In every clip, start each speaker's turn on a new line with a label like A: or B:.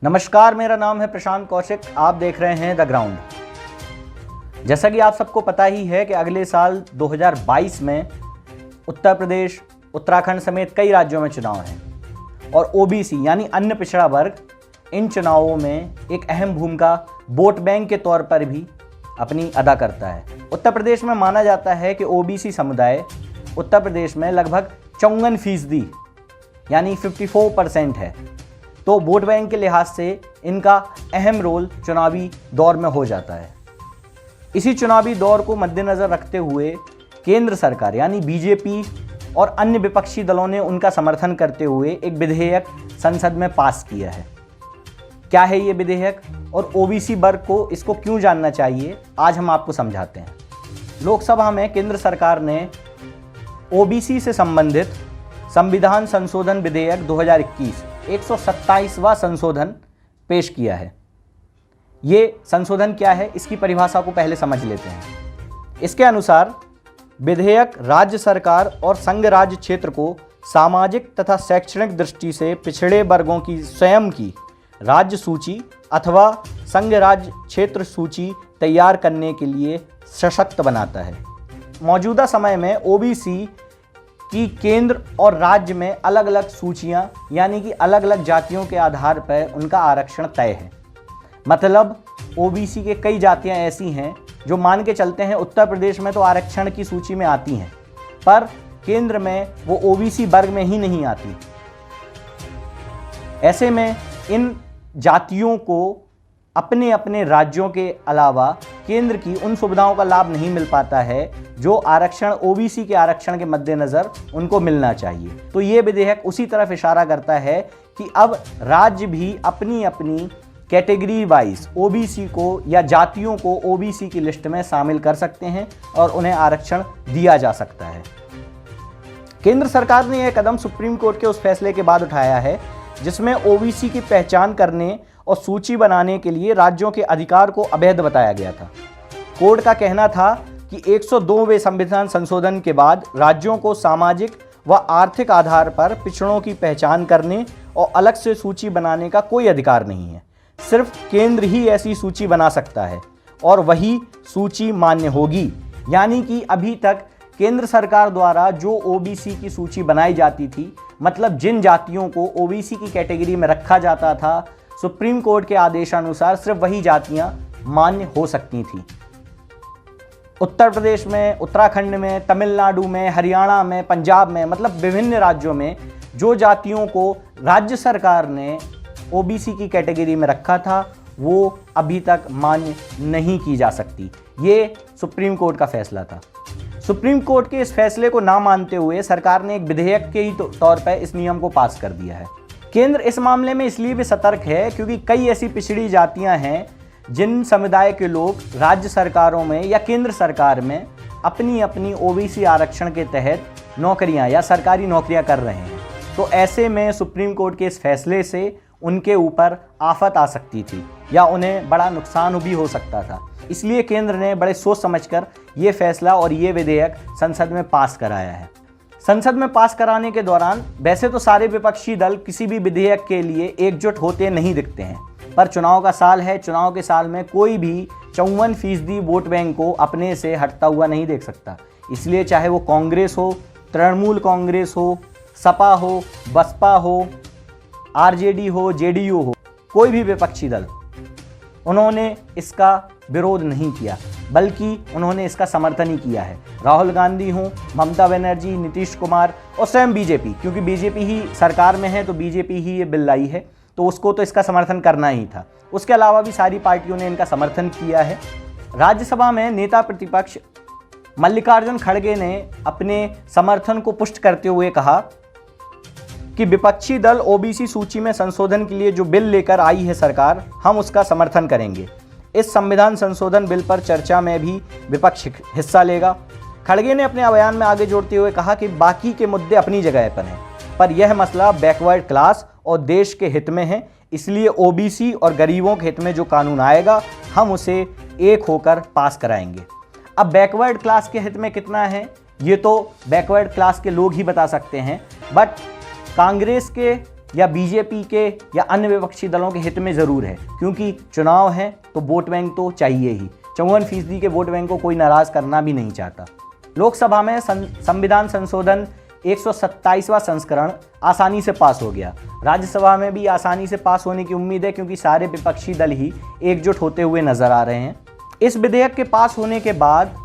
A: नमस्कार, मेरा नाम है प्रशांत कौशिक। आप देख रहे हैं द ग्राउंड। जैसा कि आप सबको पता ही है कि अगले साल 2022 में उत्तर प्रदेश, उत्तराखंड समेत कई राज्यों में चुनाव हैं और ओबीसी यानी अन्य पिछड़ा वर्ग इन चुनावों में एक अहम भूमिका वोट बैंक के तौर पर भी अपनी अदा करता है। उत्तर प्रदेश में माना जाता है कि ओबीसी समुदाय उत्तर प्रदेश में लगभग 54% यानी 54% है, तो वोट बैंक के लिहाज से इनका अहम रोल चुनावी दौर में हो जाता है। इसी चुनावी दौर को मद्देनज़र रखते हुए केंद्र सरकार यानी बीजेपी और अन्य विपक्षी दलों ने उनका समर्थन करते हुए एक विधेयक संसद में पास किया है। क्या है ये विधेयक और ओबीसी वर्ग को इसको क्यों जानना चाहिए, आज हम आपको समझाते हैं। लोकसभा में केंद्र सरकार ने ओबीसी से संबंधित संविधान संशोधन विधेयक 2021 127वां संशोधन पेश किया है। ये संशोधन क्या है, इसकी परिभाषा को पहले समझ लेते हैं। इसके अनुसार विधेयक राज्य सरकार और संघ राज्य क्षेत्र को सामाजिक तथा शैक्षणिक दृष्टि से पिछड़े वर्गों की स्वयं की राज्य सूची अथवा संघ राज्य क्षेत्र सूची तैयार करने के लिए सशक्त बनाता है। मौजूदा समय में ओबीसी कि केंद्र और राज्य में अलग अलग सूचियां यानी कि अलग अलग जातियों के आधार पर उनका आरक्षण तय है। मतलब ओबीसी के कई जातियां ऐसी हैं जो मान के चलते हैं उत्तर प्रदेश में तो आरक्षण की सूची में आती हैं, पर केंद्र में वो ओबीसी वर्ग में ही नहीं आती। ऐसे में इन जातियों को अपने अपने राज्यों के अलावा केंद्र की उन सुविधाओं का लाभ नहीं मिल पाता है जो आरक्षण ओबीसी के आरक्षण के मद्देनज़र उनको मिलना चाहिए। तो ये विधेयक उसी तरफ इशारा करता है कि अब राज्य भी अपनी अपनी कैटेगरी वाइज ओबीसी को या जातियों को ओबीसी की लिस्ट में शामिल कर सकते हैं और उन्हें आरक्षण दिया जा सकता है। केंद्र सरकार ने यह कदम सुप्रीम कोर्ट के उस फैसले के बाद उठाया है जिसमें ओबीसी की पहचान करने और सूची बनाने के लिए राज्यों के अधिकार को अवैध बताया गया था। कोर्ट का कहना था कि 102वें संविधान संशोधन के बाद राज्यों को सामाजिक व आर्थिक आधार पर पिछड़ों की पहचान करने और अलग से सूची बनाने का कोई अधिकार नहीं है। सिर्फ केंद्र ही ऐसी सूची बना सकता है और वही सूची मान्य होगी। यानी कि अभी तक केंद्र सरकार द्वारा जो ओबीसी की सूची बनाई जाती थी, मतलब जिन जातियों को ओबीसी की कैटेगरी में रखा जाता था, सुप्रीम कोर्ट के आदेशानुसार सिर्फ वही जातियां मान्य हो सकती थीं। उत्तर प्रदेश में, उत्तराखंड में, तमिलनाडु में, हरियाणा में, पंजाब में, मतलब विभिन्न राज्यों में जो जातियों को राज्य सरकार ने ओबीसी की कैटेगरी में रखा था वो अभी तक मान्य नहीं की जा सकती। ये सुप्रीम कोर्ट का फैसला था। सुप्रीम कोर्ट के इस फैसले को ना मानते हुए सरकार ने एक विधेयक के ही तौर पर इस नियम को पास कर दिया है। केंद्र इस मामले में इसलिए भी सतर्क है क्योंकि कई ऐसी पिछड़ी जातियां हैं जिन समुदाय के लोग राज्य सरकारों में या केंद्र सरकार में अपनी अपनी ओबीसी आरक्षण के तहत नौकरियां या सरकारी नौकरियां कर रहे हैं। तो ऐसे में सुप्रीम कोर्ट के इस फैसले से उनके ऊपर आफत आ सकती थी या उन्हें बड़ा नुकसान भी हो सकता था। इसलिए केंद्र ने बड़े सोच समझकर ये फैसला और ये विधेयक संसद में पास कराया है। संसद में पास कराने के दौरान वैसे तो सारे विपक्षी दल किसी भी विधेयक के लिए एकजुट होते नहीं दिखते हैं, पर चुनाव का साल है। चुनाव के साल में कोई भी 54% वोट बैंक को अपने से हटता हुआ नहीं देख सकता। इसलिए चाहे वो कांग्रेस हो, तृणमूल कांग्रेस हो, सपा हो, बसपा हो, आरजेडी हो, जेडीयू हो, कोई भी विपक्षी दल, उन्होंने इसका विरोध नहीं किया बल्कि उन्होंने इसका समर्थन ही किया है। राहुल गांधी हों, ममता बनर्जी, नीतीश कुमार और स्वयं बीजेपी, क्योंकि बीजेपी ही सरकार में है तो बीजेपी ही ये बिल लाई है तो उसको तो इसका समर्थन करना ही था। उसके अलावा भी सारी पार्टियों ने इनका समर्थन किया है। राज्यसभा में नेता प्रतिपक्ष मल्लिकार्जुन खड़गे ने अपने समर्थन को पुष्ट करते हुए कहा कि विपक्षी दल ओबीसी सूची में संशोधन के लिए जो बिल लेकर आई है सरकार, हम उसका समर्थन करेंगे। इस संविधान संशोधन बिल पर चर्चा में भी विपक्ष हिस्सा लेगा। खड़गे ने अपने बयान में आगे जोड़ते हुए कहा कि बाकी के मुद्दे अपनी जगह पर हैं, पर यह मसला बैकवर्ड क्लास और देश के हित में है, इसलिए ओबीसी और गरीबों के हित में जो कानून आएगा हम उसे एक होकर पास कराएंगे। अब बैकवर्ड क्लास के हित में कितना है ये तो बैकवर्ड क्लास के लोग ही बता सकते हैं, बट कांग्रेस के या बीजेपी के या अन्य विपक्षी दलों के हित में ज़रूर है, क्योंकि चुनाव है तो वोट बैंक तो चाहिए ही। 54% के वोट बैंक को कोई नाराज़ करना भी नहीं चाहता। लोकसभा में संविधान संशोधन 127वां संस्करण आसानी से पास हो गया। राज्यसभा में भी आसानी से पास होने की उम्मीद है, क्योंकि सारे विपक्षी दल ही एकजुट होते हुए नजर आ रहे हैं। इस विधेयक के पास होने के बाद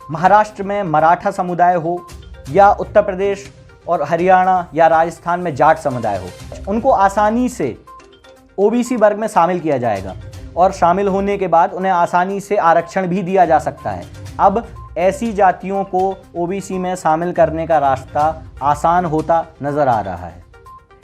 A: महाराष्ट्र में मराठा समुदाय हो या उत्तर प्रदेश और हरियाणा या राजस्थान में जाट समुदाय हो, उनको आसानी से ओबीसी वर्ग में शामिल किया जाएगा और शामिल होने के बाद उन्हें आसानी से आरक्षण भी दिया जा सकता है। अब ऐसी जातियों को ओबीसी में शामिल करने का रास्ता आसान होता नजर आ रहा है।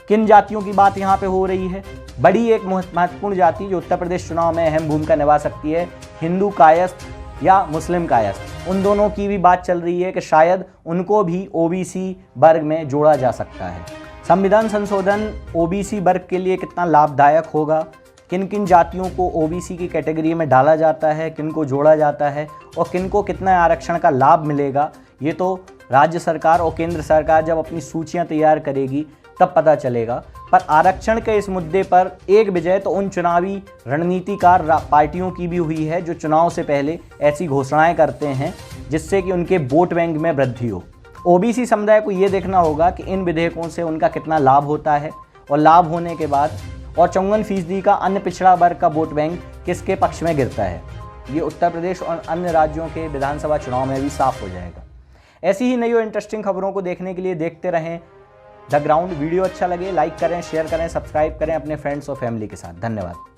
A: किन जातियों की बात यहाँ पे हो रही है? बड़ी एक महत्वपूर्ण जाति जो उत्तर प्रदेश चुनाव में अहम भूमिका निभा सकती है, हिंदू कायस्थ या मुस्लिम कायस्थ, उन दोनों की भी बात चल रही है कि शायद उनको भी ओबीसी वर्ग में जोड़ा जा सकता है। संविधान संशोधन ओबीसी वर्ग के लिए कितना लाभदायक होगा, किन किन जातियों को ओबीसी की कैटेगरी में डाला जाता है, किन को जोड़ा जाता है और किन को कितना आरक्षण का लाभ मिलेगा, ये तो राज्य सरकार और केंद्र सरकार जब अपनी सूचियां तैयार करेगी तब पता चलेगा। पर आरक्षण के इस मुद्दे पर एक विजय तो उन चुनावी रणनीतिकार पार्टियों की भी हुई है जो चुनाव से पहले ऐसी घोषणाएं करते हैं जिससे कि उनके वोट बैंक में वृद्धि हो। ओबीसी समुदाय को ये देखना होगा कि इन विधेयकों से उनका कितना लाभ होता है और लाभ होने के बाद और 54% का अन्य पिछड़ा वर्ग का वोट बैंक किसके पक्ष में गिरता है। ये उत्तर प्रदेश और अन्य राज्यों के विधानसभा चुनाव में भी साफ हो जाएगा। ऐसी ही नई और इंटरेस्टिंग खबरों को देखने के लिए देखते रहें द ग्राउंड। वीडियो अच्छा लगे लाइक करें, शेयर करें, सब्सक्राइब करें अपने फ्रेंड्स और फैमिली के साथ। धन्यवाद।